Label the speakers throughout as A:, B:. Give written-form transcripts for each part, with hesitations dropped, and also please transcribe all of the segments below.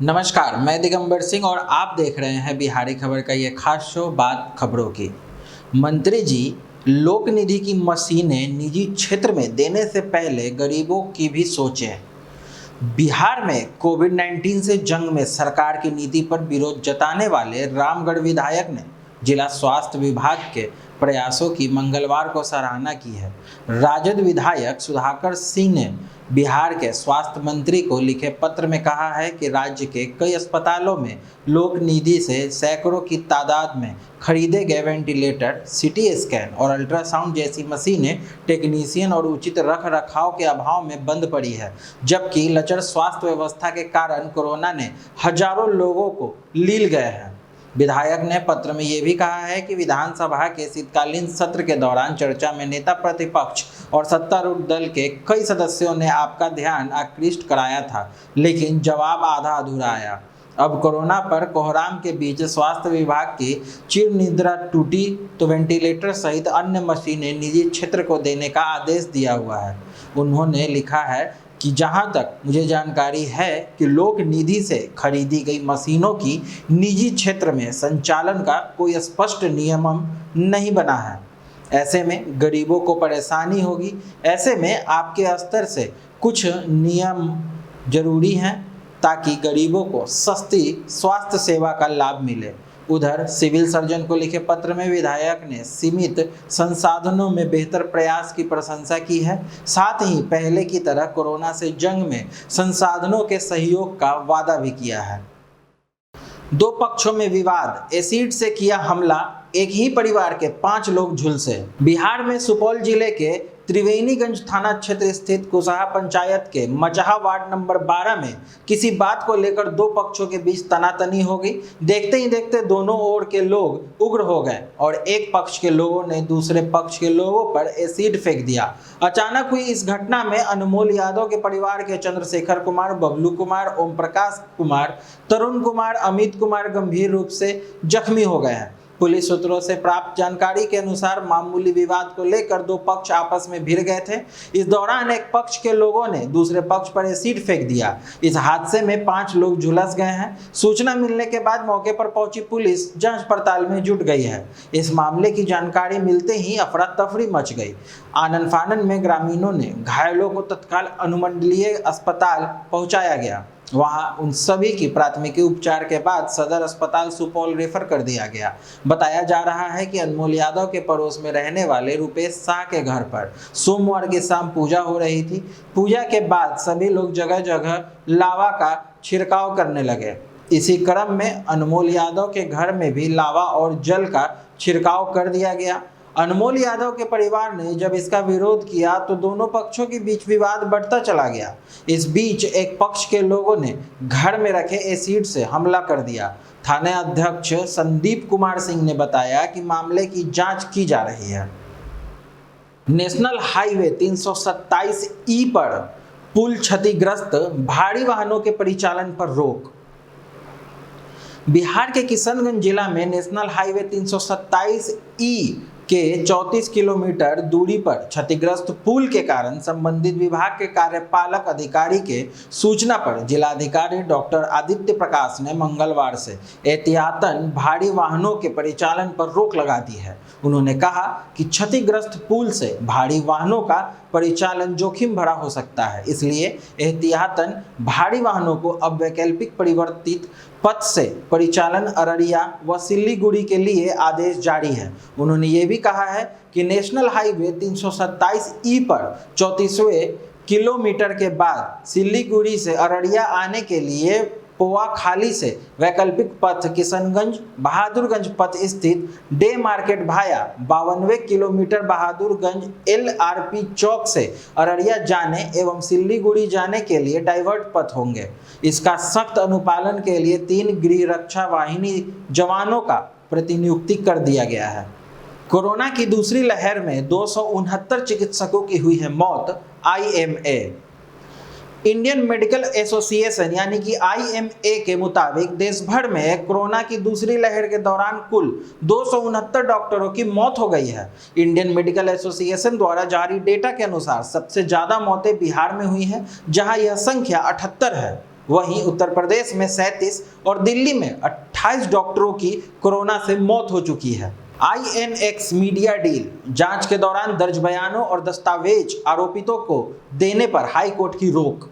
A: नमस्कार, मैं दिगंबर सिंह और आप देख रहे हैं बिहारी खबर का ये खास शो बात खबरों की। मंत्री जी लोक निधि की मशीनें निजी क्षेत्र में देने से पहले गरीबों की भी सोचें। बिहार में कोविड-19 से जंग में सरकार की नीति पर विरोध जताने वाले रामगढ़ विधायक ने जिला स्वास्थ्य विभाग के प्रयासों की मंगलवार को सराहना की है। राजद विधायक सुधाकर सिंह ने बिहार के स्वास्थ्य मंत्री को लिखे पत्र में कहा है कि राज्य के कई अस्पतालों में लोक निधि से सैकड़ों की तादाद में खरीदे गए वेंटिलेटर, सीटी स्कैन और अल्ट्रासाउंड जैसी मशीनें टेक्नीशियन और उचित रख रखाव के अभाव में बंद पड़ी है, जबकि लचर स्वास्थ्य व्यवस्था के कारण कोरोना ने हजारों लोगों को लील गए हैं। विधायक ने पत्र में ये भी कहा है कि विधानसभा के शीतकालीन सत्र के दौरान चर्चा में नेता प्रतिपक्ष और सत्तारूढ़ दल के कई सदस्यों ने आपका ध्यान आकृष्ट कराया था, लेकिन जवाब आधा अधूरा आया। अब कोरोना पर कोहराम के बीच स्वास्थ्य विभाग की चिर निद्रा टूटी तो वेंटिलेटर सहित अन्य मशीनें निजी क्षेत्र को देने का आदेश दिया हुआ है। उन्होंने लिखा है कि जहां तक मुझे जानकारी है कि लोक निधि से खरीदी गई मशीनों की निजी क्षेत्र में संचालन का कोई स्पष्ट नियम नहीं बना है। ऐसे में गरीबों को परेशानी होगी। ऐसे में आपके स्तर से कुछ नियम जरूरी हैं ताकि गरीबों को सस्ती स्वास्थ्य सेवा का लाभ मिले। उधर सिविल सर्जन को लिखे पत्र में विधायक ने सीमित संसाधनों में बेहतर प्रयास की प्रशंसा की है। साथ ही पहले की तरह कोरोना से जंग में संसाधनों के सहयोग का वादा भी किया है। दो पक्षों में विवाद, एसिड से किया हमला, एक ही परिवार के 5 लोग झुलसे। बिहार में सुपौल जिले के त्रिवेणीगंज थाना क्षेत्र स्थित कुशहा पंचायत के मचहा वार्ड नंबर 12 में किसी बात को लेकर दो पक्षों के बीच तनातनी हो गई। देखते ही देखते दोनों ओर के लोग उग्र हो गए और एक पक्ष के लोगों ने दूसरे पक्ष के लोगों पर एसिड फेंक दिया। अचानक हुई इस घटना में अनमोल यादव के परिवार के चंद्रशेखर कुमार, बबलू कुमार, ओम प्रकाश कुमार, तरुण कुमार, अमित कुमार गंभीर रूप से जख्मी हो गए हैं। पुलिस सूत्रों से प्राप्त जानकारी के अनुसार मामूली विवाद को लेकर दो पक्ष आपस में भिड़ गए थे। इस दौरान एक पक्ष के लोगों ने दूसरे पक्ष पर एसिड फेंक दिया। इस हादसे में 5 लोग झुलस गए हैं। सूचना मिलने के बाद मौके पर पहुंची पुलिस जांच पड़ताल में जुट गई है। इस मामले की जानकारी मिलते ही अफरा तफरी मच गई। आनन फानन में ग्रामीणों ने घायलों को तत्काल अनुमंडलीय अस्पताल पहुंचाया गया। वहां उन सभी की प्राथमिक उपचार के बाद सदर अस्पताल सुपौल रेफर कर दिया गया। बताया जा रहा है कि अनमोल यादव के पड़ोस में रहने वाले रुपेश शाह के घर पर सोमवार की शाम पूजा हो रही थी। पूजा के बाद सभी लोग जगह जगह लावा का छिड़काव करने लगे। इसी क्रम में अनमोल यादव के घर में भी लावा और जल का छिड़काव कर दिया गया। अनमोल यादव के परिवार ने जब इसका विरोध किया तो दोनों पक्षों के बीच विवाद बढ़ता चला गया। इस बीच एक पक्ष के लोगों ने घर में रखे एसिड से हमला कर दिया। थाना अध्यक्ष संदीप कुमार सिंह ने बताया कि मामले की जांच की जा रही है। नेशनल हाईवे 327E पर पुल क्षतिग्रस्त, भारी वाहनों के परिचालन पर रोक। बिहार के किशनगंज जिला में नेशनल हाईवे 327E के 34 किलोमीटर दूरी पर क्षतिग्रस्त पुल के कारण संबंधित विभाग के कार्यपालक अधिकारी के सूचना पर जिलाधिकारी डॉक्टर आदित्य प्रकाश ने मंगलवार से एहतियातन भारी वाहनों के परिचालन पर रोक लगा दी है। उन्होंने कहा कि क्षतिग्रस्त पुल से भारी वाहनों का परिचालन जोखिम भरा हो सकता है, इसलिए एहतियातन भारी वाहनों को अब वैकल्पिक परिवर्तित पथ से परिचालन अररिया व सिल्लीगुड़ी के लिए आदेश जारी है। उन्होंने ये भी कहा है कि नेशनल हाईवे 327E पर 34वें किलोमीटर के बाद सिल्लीगुड़ी से अररिया आने के लिए पोवाखाली से वैकल्पिक पथ किशनगंज बहादुरगंज पथ स्थित डे मार्केट भाया 52वें किलोमीटर बहादुरगंज LRP चौक से अररिया जाने एवं सिल्लीगुड़ी जाने के लिए डाइवर्ट पथ होंगे। इसका सख्त अनुपालन के लिए 3 गृह रक्षा वाहिनी जवानों का प्रतिनियुक्ति कर दिया गया है। कोरोना की दूसरी लहर में 269 चिकित्सकों की हुई है मौत। IMA इंडियन मेडिकल एसोसिएशन यानी कि IMA के मुताबिक देश भर में कोरोना की दूसरी लहर के दौरान कुल 269 डॉक्टरों की मौत हो गई है। इंडियन मेडिकल एसोसिएशन द्वारा जारी डेटा के अनुसार सबसे ज्यादा मौतें बिहार में हुई हैं, जहां यह संख्या 78 है। वहीं उत्तर प्रदेश में 37 और दिल्ली में 28 डॉक्टरों की कोरोना से मौत हो चुकी है। INX मीडिया डील जांच के दौरान दर्ज बयानों और दस्तावेज आरोपितों को देने पर हाई कोर्ट की रोक।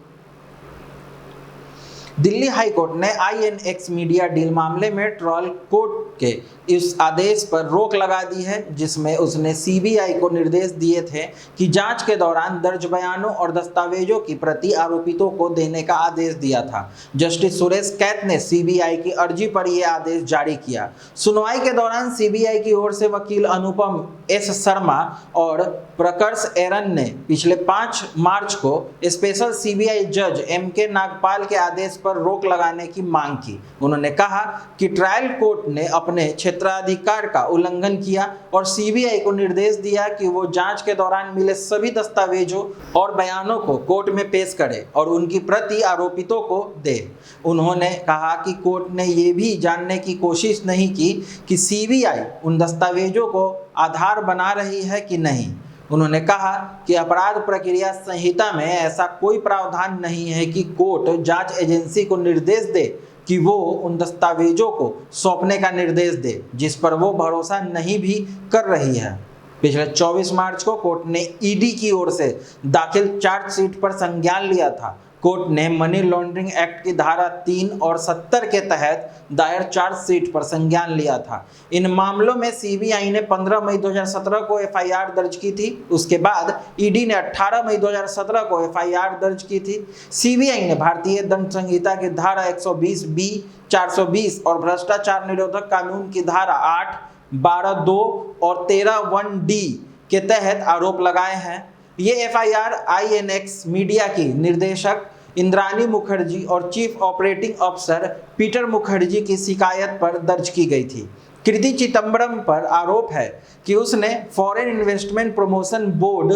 A: दिल्ली हाई कोर्ट ने INX मीडिया डील मामले में ट्रायल कोर्ट के इस आदेश पर रोक लगा दी है, जिसमें उसने CBI को निर्देश दिए थे कि जांच के दौरान दर्ज बयानों और दस्तावेजों की प्रति आरोपितों को देने का आदेश दिया था। जस्टिस सुरेश कैत ने CBI की अर्जी पर यह आदेश जारी किया। सुनवाई के दौरान CBI की ओर से वकील अनुपम S शर्मा और प्रकर्ष एरन ने पिछले 5 मार्च को स्पेशल CBI जज MK नागपाल के आदेश पर रोक लगाने की मांग की। उन्होंने कहा कि ट्रायल कोर्ट ने अपने क्षेत्राधिकार का उल्लंघन किया और CBI को निर्देश दिया कि वो जांच के दौरान मिले सभी दस्तावेजों और बयानों को कोर्ट में पेश करे और उनकी प्रति आरोपितों को दे। उन्होंने कहा कि कोर्ट ने ये भी जानने की कोशिश नहीं की कि CBI उन दस्तावेजों को आधार बना रही है कि नहीं। उन्होंने कहा कि अपराध प्रक्रिया संहिता में ऐसा कोई प्रावधान नहीं है कि कोर्ट जांच एजेंसी को निर्देश दे कि वो उन दस्तावेजों को सौंपने का निर्देश दे जिस पर वो भरोसा नहीं भी कर रही है। पिछले 24 मार्च को कोर्ट ने ED की ओर से दाखिल चार्जशीट पर संज्ञान लिया था। कोर्ट ने मनी लॉन्ड्रिंग एक्ट की धारा 3 और 70 के तहत दायर चार्जशीट पर संज्ञान लिया था। इन मामलों में CBI ने 15 मई 2017 को FIR दर्ज की थी। उसके बाद ED ने 18 मई 2017 को FIR दर्ज की थी। CBI ने भारतीय दंड संहिता की धारा 120B, 420 और भ्रष्टाचार निरोधक कानून की धारा 8, 12(2) और 13(1)D के तहत आरोप लगाए हैं। ये FIR INX मीडिया की निर्देशक इंद्रानी मुखर्जी और चीफ ऑपरेटिंग अफसर पीटर मुखर्जी की शिकायत पर दर्ज की गई थी। कृति चिदंबरम पर आरोप है कि उसने फॉरेन इन्वेस्टमेंट प्रमोशन बोर्ड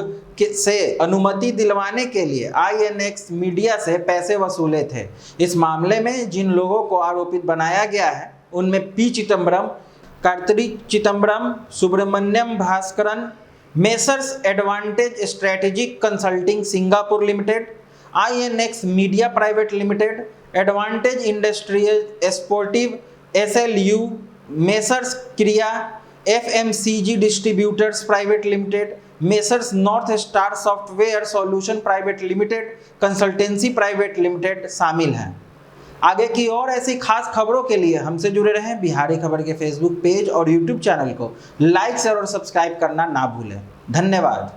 A: से अनुमति दिलवाने के लिए INX मीडिया से पैसे वसूले थे। इस मामले में जिन लोगों को आरोपित बनाया गया है उनमें P Chidambaram, Karthik Chidambaram, Subramaniam Bhaskaran, messrs advantage strategic consulting Singapore limited, INX media private limited, advantage industrial sportive SLU, messrs Kriya, FMCG distributors private limited, messrs north star software solution private limited, consultancy private limited शामिल हैं। आगे की और ऐसी खास खबरों के लिए हमसे जुड़े रहें। बिहारी खबर के फेसबुक पेज और यूट्यूब चैनल को लाइक शेयर और सब्सक्राइब करना ना भूलें। धन्यवाद।